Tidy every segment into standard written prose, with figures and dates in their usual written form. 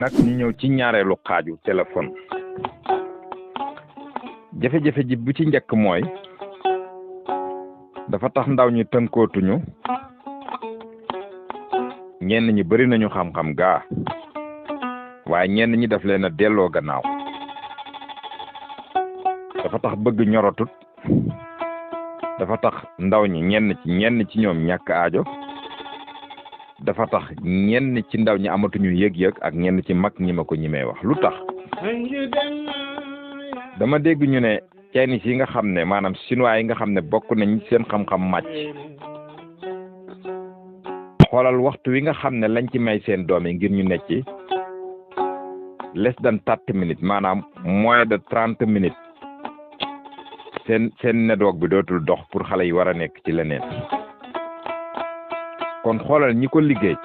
nag ñu ñëw ci ñaareelu xaaju téléphone jafe-jafe ji bu ci njëkk mooy dafa tax ndaw ñi tënkootuñu ñenn ñi bari nañu xam-xam gaa waaye ñenn ñi daf leen a delloo gannaaw dafa tax bëgg ñorotut dafa tax ndaw ñi ñenn ci ñoom ñàkk aajo dafa tax ñenn ci ndaw ñi amatuñu yëg-yëg ak ñenn ci mag ñi ma ko ñimee wax lu tax dama dégg ñu ne Chinese yi nga xam ne maanaam chinois yi nga xam ne bokk nañ seen xam-xam màcc xoolal waxtu wi nga xam ne lañ ci may seen doom yi ngir ñu nekk ci less than 30 minutes maanaam moins de 30 minutes seen network bi dootul dox pour xale yi war a nekk ci leneen kon xoolal ñi ko liggéey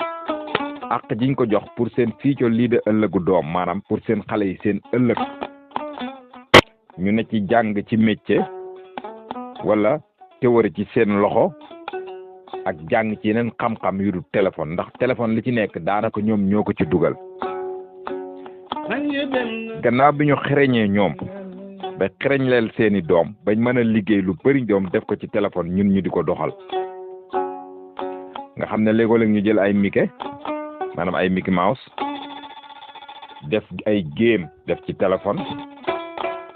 ak jiñ ko jox pour seen future lii de ëllëgu doom maanaam pour seen xale yi seen ëllëg ñu ne ci jàng ci métier wala théorie ci seen loxo ak jàng ci yeneen xam-xam yu du téléphone ndax téléphone li ci nekk daanaka ñoom ñoo ko ci dugal gannaaw bi ñu xereñee ñoom ba xereñ leel seeni doom bañ mën a liggéey lu bari ñoom def ko ci téléphone ñun ñu di ko doxal nga xam ne léegoo-léeg ñu jël ay Mickey maanaam ay Mickey Mouse def ay game def ci téléphone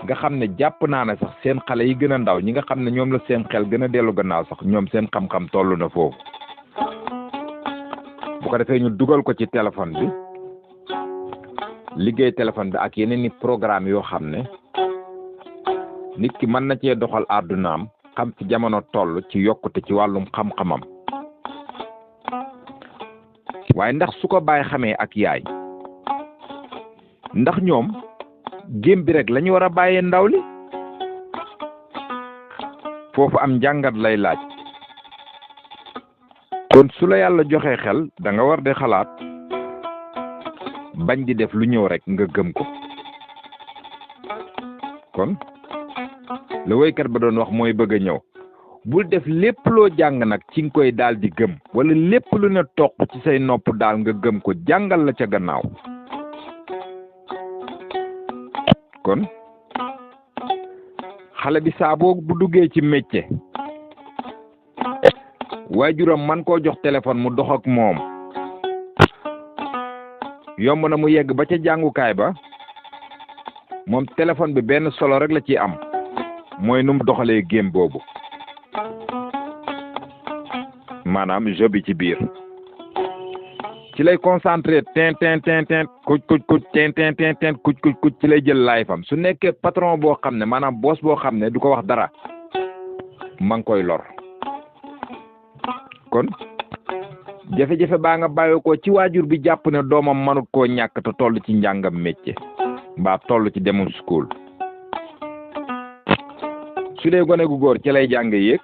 nga xam ne jàpp naa ne sax seen xale yi gën a ndaw ñi nga xam ne ñoom la seen xel gën a dellu gannaaw sax ñoom seen xam-xam toll na foofu bu ko defee ñu dugal ko ci téléphone bi liggéey téléphone bi ak yeneen i programme yoo xam ne nit ki mën na cee doxal àddunaam xam ci jamono toll ci yokkute ci wàllum xam-xamam waaye ndax su ko bàyyi xamee ak yaay ndax ñoom gém bi rek lañu war a bàyyee ndaw li foofu am njàngat lay laaj kon su la yàlla joxee xel da nga war di xalaat bañ di def lu ñëw rek nga gëm ko kon la woykat ba doon wax mooy bëgg a ñëw bul def lépp loo jàng nag ci nga koy daal di gëm wala lépp lu ne toq ci say nopp daal nga gëm ko jàngal la ca gannaaw kon xale bi saa boo bu duggee ci métier waajuram man koo jox téléphone mu dox ak moom yomb na mu yegg ba ca jàngukaay ba moom téléphone bi benn solo rek la ci am mooy nu mu doxalee game boobu maanaam jeu bi ci biir ci lay concentré tin kuc kuc ci lay jël laay fam su nekkee patron boo xam ne maanaam boss boo xam ne du ko wax dara ma ngi koy lor kon jafe-jafe baa nga bàyyi ko ci waajur bi jàpp ne doomam mënut koo ñàkk te toll ci njàngam métier mbaa toll ci demum school su dee gone gu góor ci lay jàng yéeg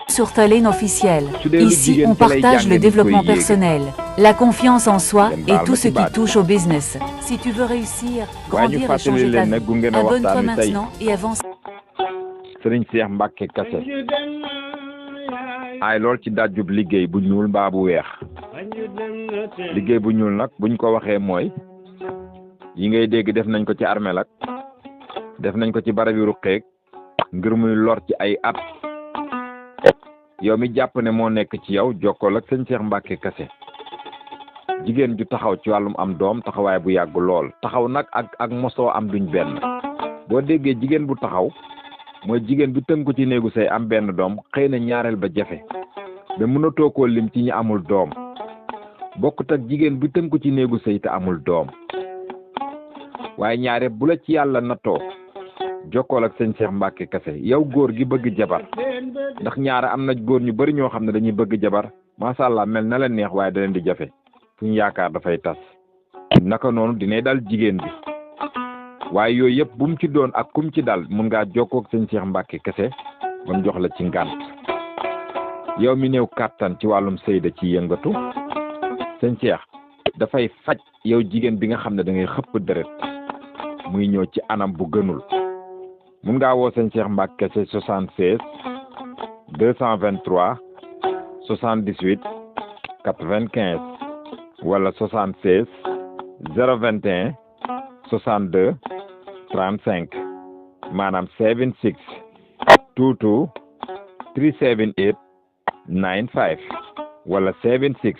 sur Tolène officiel. Ici, on partage le développement personnel, la confiance en soi et tout ce qui touche au business. Si tu veux réussir, grandir et changer ta vie, abonne-toi maintenant et avance. Serigne Cheikh Mbacke Kassé ay lool ci dajjub liggéey bu ñuul mbaa bu weex liggéey bu ñuul nag buñ ko waxee mooy yi ngay dégg def nañ ko ci armeel ak def nañ ko ci barab yu ruqeeg ngir muy lor ci ay at yow mi jàpp ne moo nekk ci yow jokkool ak sëñ Cheikh Mbacke Kassé jigéen ju taxaw ci wàllum am doom taxawaay bu yàgg lool taxaw nag ak mosoo am duñ benn boo déggee jigéen bu taxaw mooy jigéen bi tënku ci néegu say am benn doom xëy na ñaareel ba jafe ba mënatoo koo lim ci ñi amul doom bokkut ak jigéen bi tënku ci néegu say te amul doom waaye ñaare bu la ci yàlla nattoo jokkool ak sëñ Cheikh Mbacke Kassé yow góor gi bëgg jabar ndax ñaara am na góor ñu bari ñoo xam ne dañuy bëgg jabar macha allah mel na leen neex waaye da leen di jafe fu ñu yaakaar dafay tas naka noonu dinay dal jigéen bi waaye yooyu yëpp bu mu ci doon ak kum ci dal mun ngaa jokkoo ak sëñ Cheikh Mbacke Kassé ba mu jox la ci ngànt yow mi néew kàttan ci wàllum sëy da ci yëngatu sëñ Cheikh dafay faj yow jigéen bi nga xam ne da ngay xëpp deret muy ñëw ci anam bu gënul mun ngaa woo sëñ Cheikh Mbacke Kassé 76 223 78 95 wala 76 021 62 35 maanaam 76 22 378 95 wala 76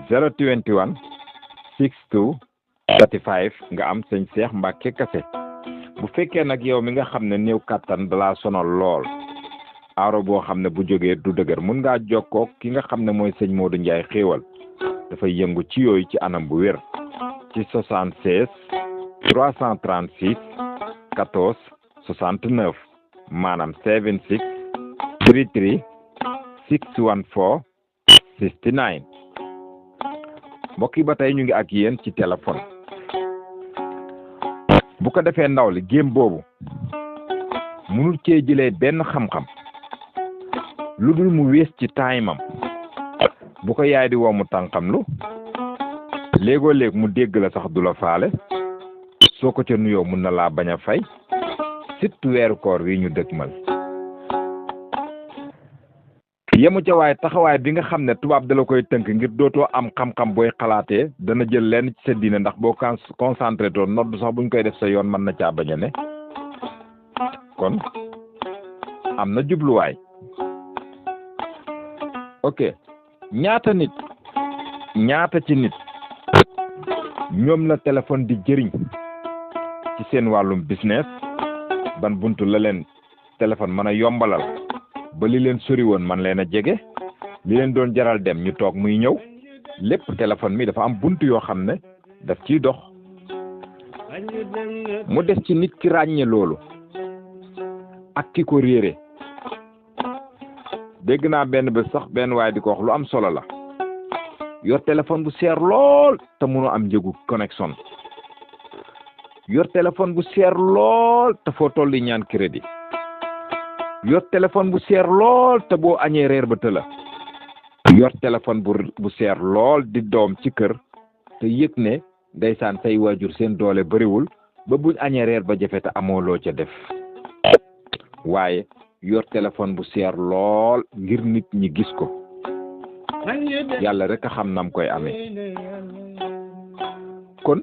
021 62 35 nga am sëñ Cheikh Mbacke Kassé. bu fekkee nag yow mi nga xam ne néew kattan dalaa sonal lool aaro boo xam ne bu jógee du dëgër mun ngaa jokkoo ki nga xam ne mooy sëñ Modou Ndiaye xéewal dafay yëngu ci yooyu ci anam bu wér ci 76 336 14 69 maanaam 76 33 614 69 mbokk yi ba tey ñu ngi ak yéen ci téléphone bu ko defee ndaw li géem boobu munul cee jëlee benn xam-xam lu dul mu wees ci taymam bu ko yaay di woo mu tànqam lu léegoo léeg mu dégg la sax du la faale soo ko ca nuyoo mun na laa bañ a fay surtout weeru koor wi ñu dëgmal yemu ca waaye taxawaay bi nga xam ne tubaab dala koy tënk ngir dootoo am xam-xam booy xalaatee dana jël lenn ci sa diine ndax boo concentré toon nodd sax buñ koy def sa yoon mën na caa bañ a ne kon am na jubluwaay ok ñaata ci nit ñoom la téléphone di jëriñ ci seen wàllum business ban buntu la leen téléphone mën a yombalal ba li leen sori woon man leen a jege li leen doon jaral dem ñu toog muy ñëw lépp téléphone mi dafa am buntu yoo xam ne daf ciy dox mu des ci nit ki ràññe loolu ak ki ko réere dégg naa benn bés sax benn waaye di ko wax lu am solo la yor téléphone bu seer lool te mënoo am njëgu connexion yor téléphone bu seer lool te foo tolli ñaan crédit yor téléphone bu seer lool te boo añee reer ba tëla yor téléphone bu seer lool di doom ci kër te yëg ne ndeysaan say waajur seen doole bariwul ba buñ añee reer ba jafe te amoo loo ca def waaye yor téléphone bu seer lool ngir nit ñi gis ko yàlla rek a xam nam koy amee kon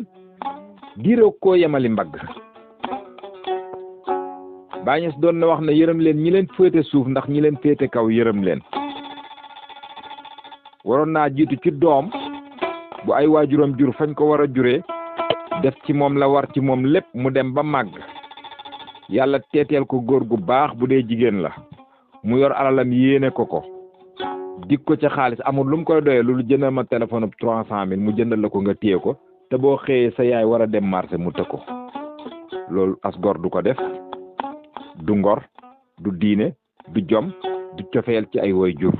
diiroo koo yemali mbagg Bañes doon na wax ne yërëm leen ñi leen féete suuf ndax ñi leen féete kaw yërëm leen waroon naa jiitu ci doom bu ay waajuram jur fañ ko war a juree def ci moom la war ci moom lépp mu dem ba màgg yàlla teeteel ko góor gu baax bu dee jigéen la mu yor alalam yéene ko dig ko ca xaalis amul lu mu koy doyee lu jëndal ma téléphone bu 300 000 mu jëndal la ko nga téye ko te boo xëyee sa yaay war a dem marché mu tëkk ko loolu as gor du ko def du ngor du diine du jom du cofeel ci ay waajur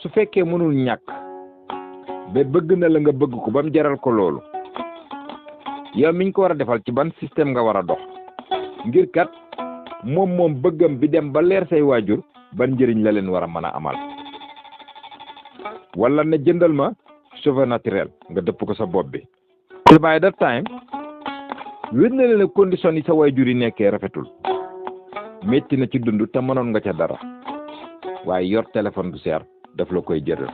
su fekkee mënul ñàkk ba bëgg na la nga bëgg ko ba mu jaral ko loolu yow miñ ko war a defal ci ban système nga war a dox ngir kat moom bëggam bi dem ba leer say waajur ban njëriñ la leen war a mën a amal wala ne jëndal ma cheveux naturel nga dëpp ko sa bopp bi te by that time wér na leen condition yi sa waajur yi nekkee rafetul métti na ci dund te mënoon nga ca dara waaye yor téléphone bu seer daf la koy jëral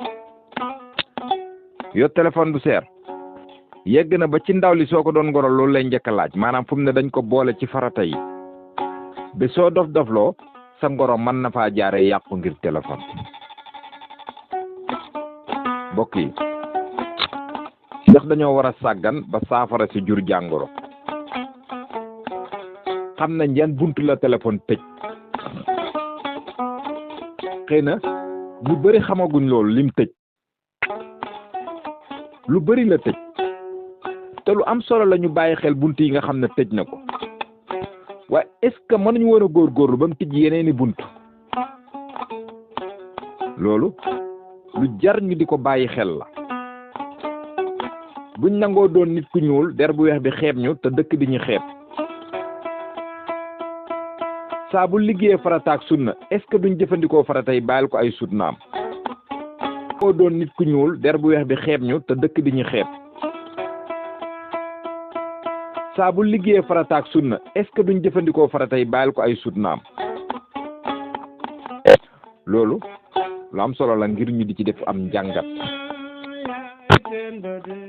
yor téléphone bu seer yegg na ba ci ndaw li soo ko doon ngoro loolu lay njëkk a laaj maanaam fu mu ne dañ ko boole ci farata yi ba soo dofloo sa ngoro mën na faa jaare yàqu ngir téléphone mbokk yi ndax dañoo war a sàggan ba saafara si jur jàngoro xam nañ yan buntu la téléphone tëj xëy na ñu bëri xamaguñ loolu lim tëj lu bëri la tëj te lu am solo la ñu bàyyi xel bunt yi nga xam ne tëj na ko waaye est-ce que mënuñu war a góorgóorlu ba mu tëj yeneeni bunt loolu lu jar ñu di ko bàyyi xel la buñ nangoo doon nit ku ñuul der bu weex bi xeeb ñu te dëkk di ñu xeeb saa bu liggéeyee farata ak sunna est-ce que duñ jëfandikoo farata yi bàyyil ko ay sunnaam moo doon nit ku ñuul der bu weex bi xeeb ñu te dëkk di ñu xeeb saa bu liggéeyee farata ak sunna est-ce que duñ jëfandikoo farata yi bàyyil ko ay sunnaam loolu lu am solo la ngir ñu di ci def am njàngat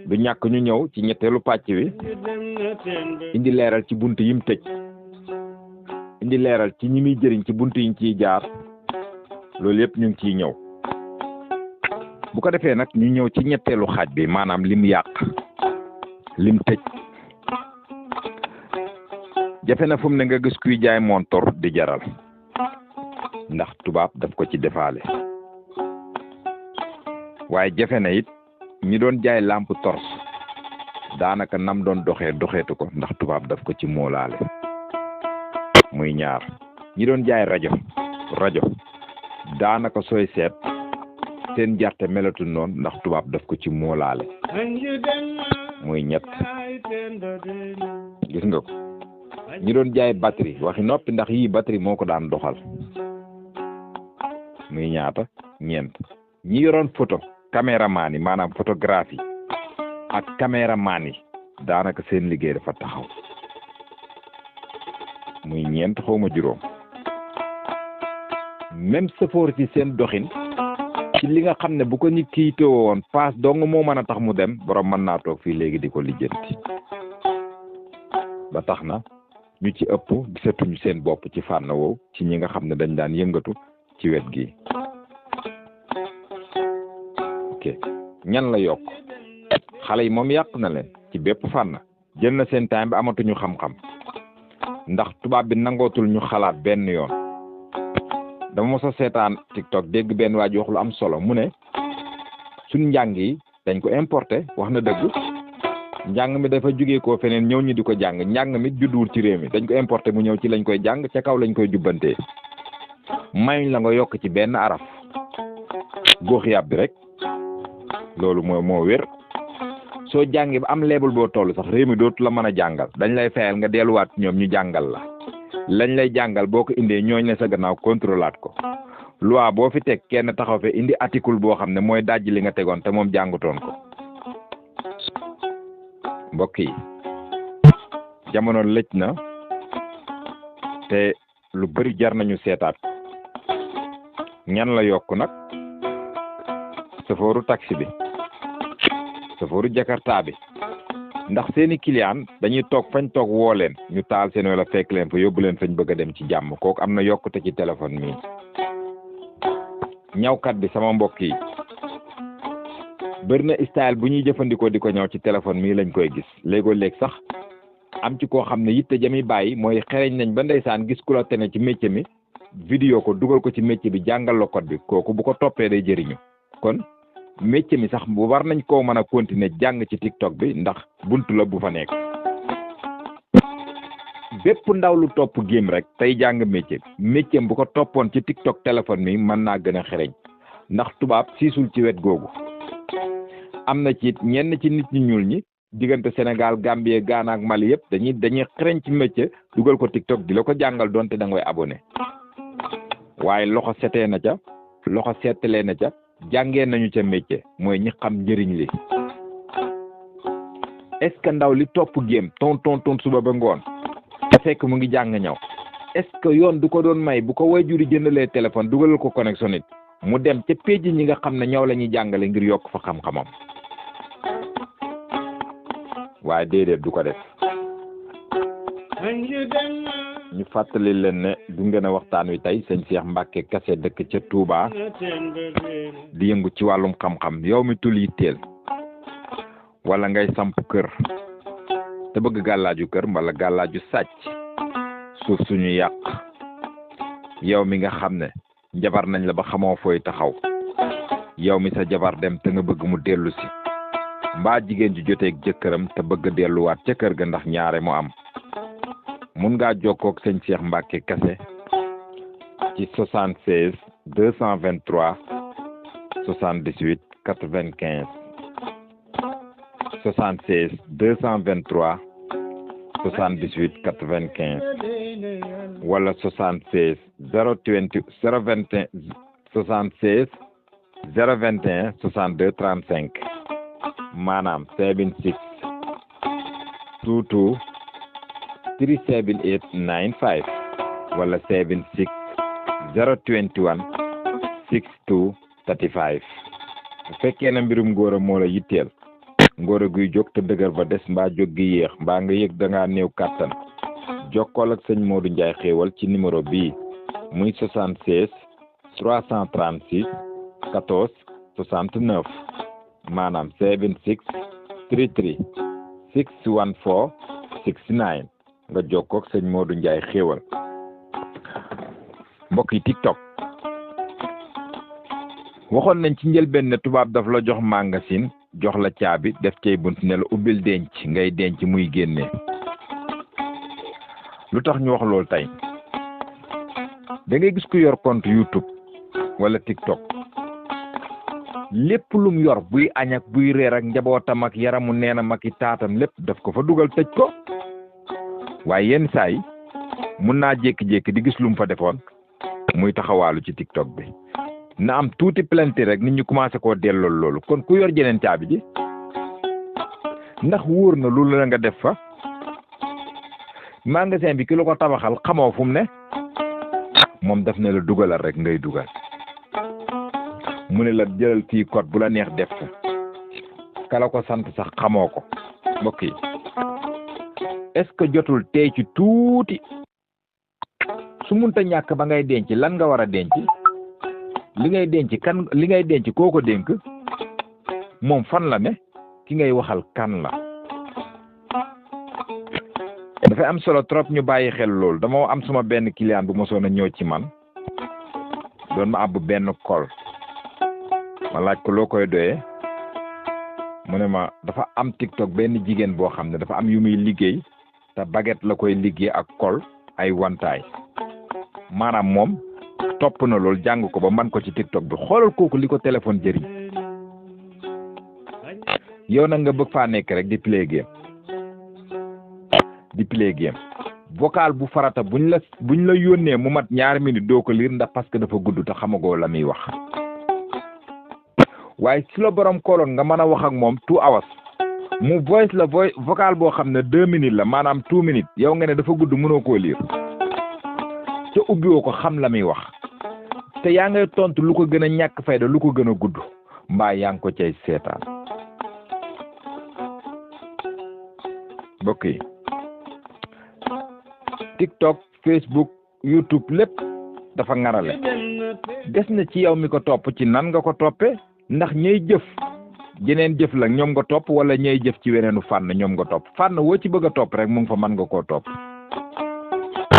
du ñàkk ñu ñëw ci ñetteelu pàcc wi indi leeral ci bunt yim tëj indi leeral ci ñi muy jëriñ ci bunt yiñ ciy jaar loolu yëpp ñu ngi ciy ñëw bu ko defee nag ñu ñëw ci ñetteelu xaaj bi maanaam lim yàq lim tëj jafe na fu mu ne nga gis kuy jaay montor di jaral ndax tubaab daf ko ci defaale waaye jafe na it ñi doon jaay lampe torche daanaka nam doon doxeetu ko ndax tubaab daf ko ci moolaale muy ñaar ñi doon jaay rajo daanaka sooy seet seen jarte melatul noonu ndax tubaab daf ko ci moolaale muy ñett gis nga ko ñi doon jaay batterie waxi noppi ndax yii batterie moo ko daan doxal muy ñaata ñeent ñi yoroon photo caméraman yi maanaam photographie ak caméraman yi daanaka seen liggéey dafa taxaw muy ñeent xawma juróom même safoor ci seen doxin ci li nga xam ne bu ko nit ki teewoo woon paas dong moo mën a tax mu dem borom mën naa toog fii léegi di ko lijjanti ba tax na ñu ci ëpp gisatuñu seen bopp ci fànn woowu ci ñi nga xam ne dañ daan yëngatu ci wet gi ok ñan la yokk xale yi moom yàq na leen ci bépp fànn jël na seen time bi amatuñu xam-xam ndax tubaab bi nangootul ñu xalaat benn yoon dama mos a seetaan TikTok dégg benn waa ji wax lu am solo mu ne suñ njàng yi dañ ko importé wax na dëgg njàng mi dafa jógee koo feneen ñëw ñu di ko jàng njàng mi judduwul ci réew mi dañ ko importé mu ñëw ci lañ koy jàng ca kaw lañ koy jubbantee mayuñ la nga yokk ci benn araf góox yàb bi rek loolu moo wér soo jàngi ba am leebul boo toll sax réew mi dootu la mën a jàngal dañ lay fayal nga delluwaat ñoom ñu jàngal la lañ lay jàngal boo ko indee ñooñ ne sa gannaaw contrôlaat ko loi boo fi teg kenn taxaw fe indi article boo xam ne mooy dajji li nga tegoon te moom jàngutoon ko mbokk yi jamono lëj na te lu bari jar nañu seetaat ñan la yokk nag safooru taxi bi safooru jakarta bi ndax seeni client dañuy toog fañ toog woo leen ñu taal seen wala fekk leen fa yóbbu leen fañ bëgg a dem ci jàmm kooku am na yokkute ci téléphone mi ñawkat bi sama mbokk yi bëri na style bu ñuy jëfandikoo di ko ñëw ci téléphone mii lañ koy gis léegoo-léeg sax am ci koo xam ne yitte jami bàyyi mooy xereñ nañ ba ndeysaan gis ku la tene ci métier mi vidéo ko dugal ko ci métier bi jàngal la code bi kooku bu ko toppee day jëriñu kon métier mi sax bu war nañ koo mën a continuer jàng ci TikTok bi ndax buntu la bu fa nekk bépp ndaw lu topp game rek tey jàng métier bu ko toppoon ci TikTok téléphone mi mën naa gën a xereñ ndax tubaab siisul ci wet googu am na ci ñenn ci nit ñi ñuul ñi diggante Sénégal Gambie Ghana ak Mali yëpp dañuy xereñ ci métier dugal ko TikTok di la ko jàngal doonte da ngay abonné waaye loxo setee na ca loxo seetalee na ca jàngee nañu ca métier mooy ñi xam njëriñ li est-ce que ndaw li topp game ton suba ba ngoon te fekk mu ngi jàng ñaw est-ce que yoon du ko doon may bu ko wayjuri jëndalee téléphone dugalal ko connexion nit mu dem ca péej ñi nga xam ne ñaw la ñuy jàngale ngir yokk fa xam-xamam waaye déedéet du ko def ñu fàttali leen ne du ngeen a waxtaan wi tey sëñ Cheikh Mbacke Kassé dëkk ca Touba di yëngu ci wàllum xam-xam yow mi tul yitteel wala ngay samp kër te bëgg gàllaaju kër wala gàllaaju sàcc suuf suñu yàq yow mi nga xam ne jabar nañ la ba xamoo fooy taxaw yow mi sa jabar dem te nga bëgg mu dellu si mbaa jigéen ju joteeg jëkkëram te bëgg delluwaat ca kër ga ndax ñaare mu am mun ngaa jokkoo ak sëñ Cheikh Mbacke Kassé ci 76 223 78 95 76 223 78 95 wala 76 020 021 76 021 62 35 maanaam 76 22 37895 wala 76 021 62 35 bu fekkee na mbirum góor a moo la yitteel ngóor guy jóg te dëgër ba des mbaa jóg gi yéex mbaa nga yëg da ngaa néew kàttan jokkool ak sëñ Modou Ndiaye xéewal ci numéro bii muy 76 336 14 69 maanaam 76 33 614 69 nga jokkoo ak sëñ Modou Ndiaye xéewal. mbokk yi TikTok waxoon nañ ci njëlbeen ne tubaab daf la jox magasin jox la caabi def cay bunt ne la ubbil denc ngay denc muy génnee lu tax ñu wax loolu tey da ngay gis ku yor compte YouTube wala TikTok lépp lum yor buy añ ak buy reer ak njabootam ak yaramu neenam ak i taatam lépp daf ko fa dugal tëj ko waaye yenn saa yi mun naa jékki-jékki di gis lum fa defoon muy taxawaalu ci TikTok bi na am tuuti plainte rek nit ñi commencé koo delloo loolu kon ku yor jeneen caabi ji ndax wóor na loolu la nga def fa magasin bi ki la ko tabaxal xamoo fu mu ne moom daf ne la dugalal rek ngay dugal mu ne la jëlal fii code bu la neex def ko kala ko sant sax xamoo ko mbokk yi est-ce que jotul tey ci tuuti su munta ñàkk ba ngay denc lan nga war a denc li ngay denc koo ko dénk moom fan la ne ki ngay waxal kan la dafay am solo trop ñu bàyyi xel loolu dama am suma benn client bu mosoon a ñëw ci man doon ma àbb benn kol ma laaj ko loo koy doyee mu ne ma dafa am TikTok benn jigéen boo xam ne dafa am yu muy liggéey te baguette la koy liggéey ak kol ay wantaay maanaam moom topp na loolu jàng ko ba man ko ci TikTok bi xoolal kooku li ko téléphone jëriñ yow nag nga bëgg faa nekk rek di play game vocal bu farata buñ la yónnee mu mat ñaari minutes doo ko lire ndax parce que dafa gudd te xamagoo la muy wax waaye si la borom kooloon nga mën a wax ak moom 2 hours mu voice vocal boo xam ne 2 minutes la maanaam 2 minutes yow nga ne dafa gudd mënoo koo lire te ubbiwoo ko xam la muy wax te yaa ngay tontu lu ko gën a ñàkk fayda lu ko gën a gudd mbaa yaa ngi ko cay seetaan mbokk yi TikTok Facebook YouTube lépp dafa ŋarale des na ci yow mi ko topp ci nan nga ko toppee ndax ñay jëf jeneen jëf la ñoom nga topp wala ñay jëf ci weneenu fànn ñoom nga topp fànn woo ci bëgg a topp rek mu ngi fa mën nga koo topp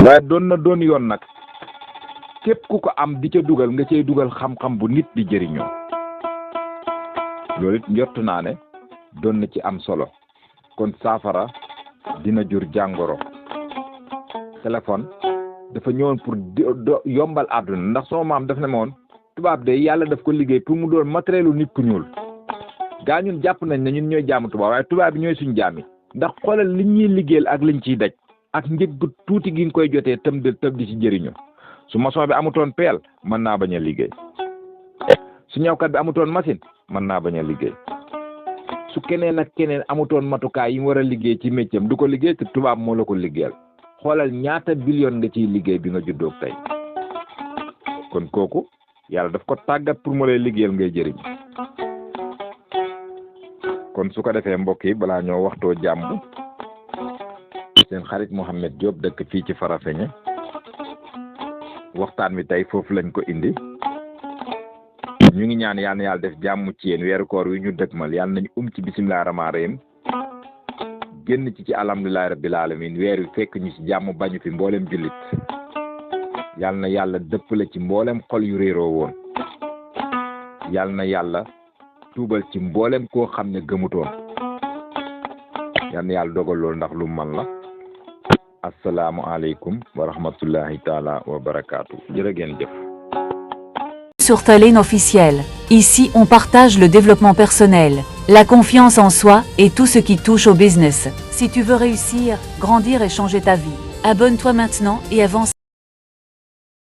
waaye doon yoon nag képp ku ko am di ca dugal nga cay dugal xam-xam bu nit di jëriñoo loolu it njort naa ne doon na ci am solo kon saafara dina jur jàngoro téléphone dafa ñëwoon pour yombal àdduna ndax sama maam daf ne ma woon tubaab de yàlla daf ko liggéey pour mu doon matérielu nit ku ñuul gaa ñun jàpp nañ ne ñun ñooy jaamu tubaab waaye tubaab bi ñooy suñu jaam yi ndax xoolal li ñuy liggéeyal ak liñ ciy daj ak njëg gu tuuti gi nga koy jotee tëm di ci jëriñu su maçon bi amutoon peel mën naa bañ a liggéey su ñawkat bi amutoon machine mën naa bañ a liggéey su keneen ak keneen amutoon matukaay yi mu war a liggéey ci métier am du ko liggéey te tubaab moo la ko liggéeyal xoolal ñaata billion nga ciy liggéey bi nga juddoo tey kon kooku yàlla daf ko tàggat pour mu lay liggéeyal ngay jëriñ kon su ko defee mbokk yi balaa ñoo waxtoo jàmm seen xarit Mouhamed Diop dëkk fii ci Farafeñe waxtaan wi tey foofu lañ ko indi ñu ngi ñaan yàlla def jàmm ci yéen weeru koor wi ñu dëgmal yàlla nañu ci bisimilah rahmaani rahiim génn ci alhamdulillahi rabbil alamin weer wi fekk ñu ci jàmm bañu fi mboolem jullit yàlla na yàlla dëppale ci mboolem xol yu réeroo woon yàlla na yàlla tuubal ci mboolem koo xam ne gëmutoon yàlla na yàlla dogal loolu ndax lu man la assalaamu aleykum wa rahmatullahi taala wa barakaatu jërë ngeen jëf. Sur Talen officiel. Ici, on partage le développement personnel, la confiance en soi et tout ce qui touche au business. Si tu veux réussir, grandir et changer ta vie, abonne-toi maintenant et avance.